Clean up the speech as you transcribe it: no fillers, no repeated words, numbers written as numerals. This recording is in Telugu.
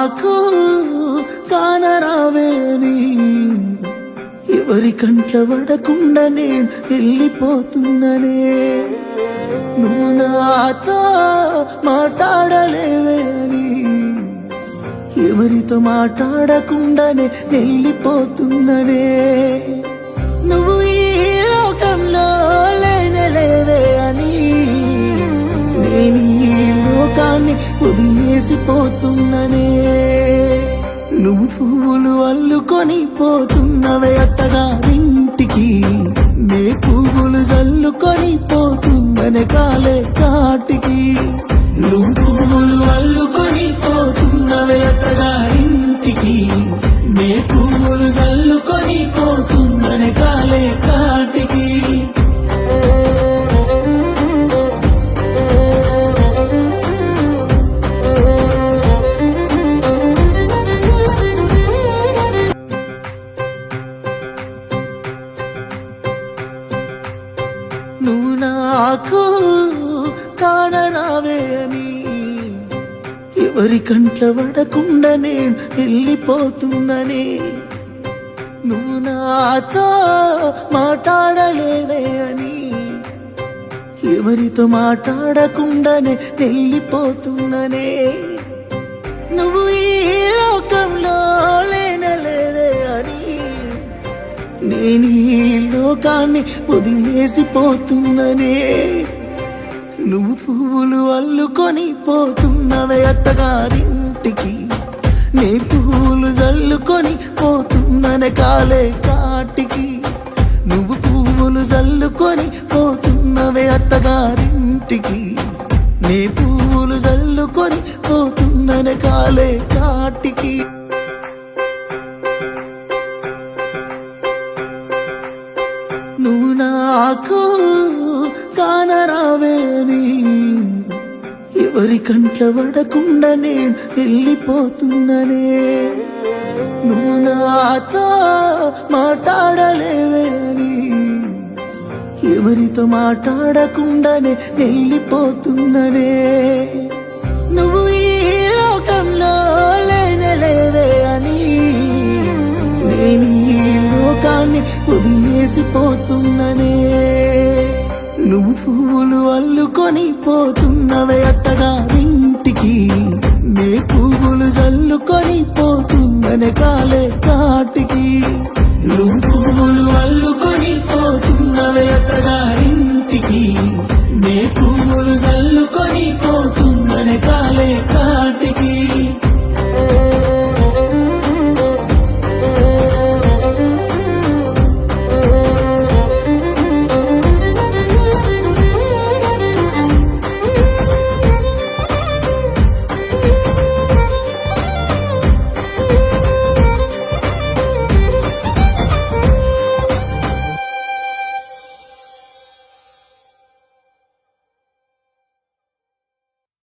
నాకు కానరావేని ఎవరి కంట్ల పడకుండా నేను వెళ్ళిపోతున్ననే నువ్వు నాతో మాట్లాడలేవే అని ఎవరితో మాట్లాడకుండానే వెళ్ళిపోతున్ననే నువ్వు ఈ లోకంలో లేనలేవే అని నేను ఈ లోకాన్ని వదిలేసిపోతున్ననే నువ్వు పువ్వులు అల్లుకొని పోతున్నవే అత్తగారింటికి నే పువ్వులు జల్లుకొని పోతున్ననే కాలే కాటికి నువ్వు పువ్వులు అల్లుకొని పోతున్నవే అత్తగారింటికి నే పువ్వులు జల్లుకొని పోతున్ననే కాలే కాటికి నువ్వు నాకు కానరావే అని ఎవరి కంట్ల పడకుండా నేను వెళ్ళిపోతున్ననే నువ్వు నాతో మాట్లాడలేవే అని ఎవరితో మాట్లాడకుండానే వెళ్ళిపోతున్ననే నువ్వు ఈ లోకంలో లేనలేవే అని నేను ఈ లోకాన్ని వదిలేసిపోతున్ననే నువ్వు పువ్వులు అల్లుకొని పోతున్నవే అత్తగారింటికి నే పువ్వులు జల్లుకొని పోతున్ననే కాలే కాటికి నువ్వు పువ్వులు జల్లుకొని పోతున్నవే అత్తగారింటికి నే పువ్వులు జల్లుకొని పోతున్ననే కాలే కాటికి నువ్వు నాకు కానరావే అని ఎవరి కంట్ల పడకుండా నేను వెళ్ళిపోతున్ననే నువ్వు నాతో మాట్లాడలేవే అని ఎవరితో మాట్లాడకుండానే వెళ్ళిపోతున్ననే నువ్వు ఈ లోకంలో లేనలేవే అని నేను ఈ లోకాన్ని వదిలేసిపోతున్ననే నువ్వు పువ్వులు అల్లుకొని పోతున్నవే అత్తగారింటికి నే పువ్వులు జల్లుకొని పోతున్ననే కాలే కాటికి నువ్వు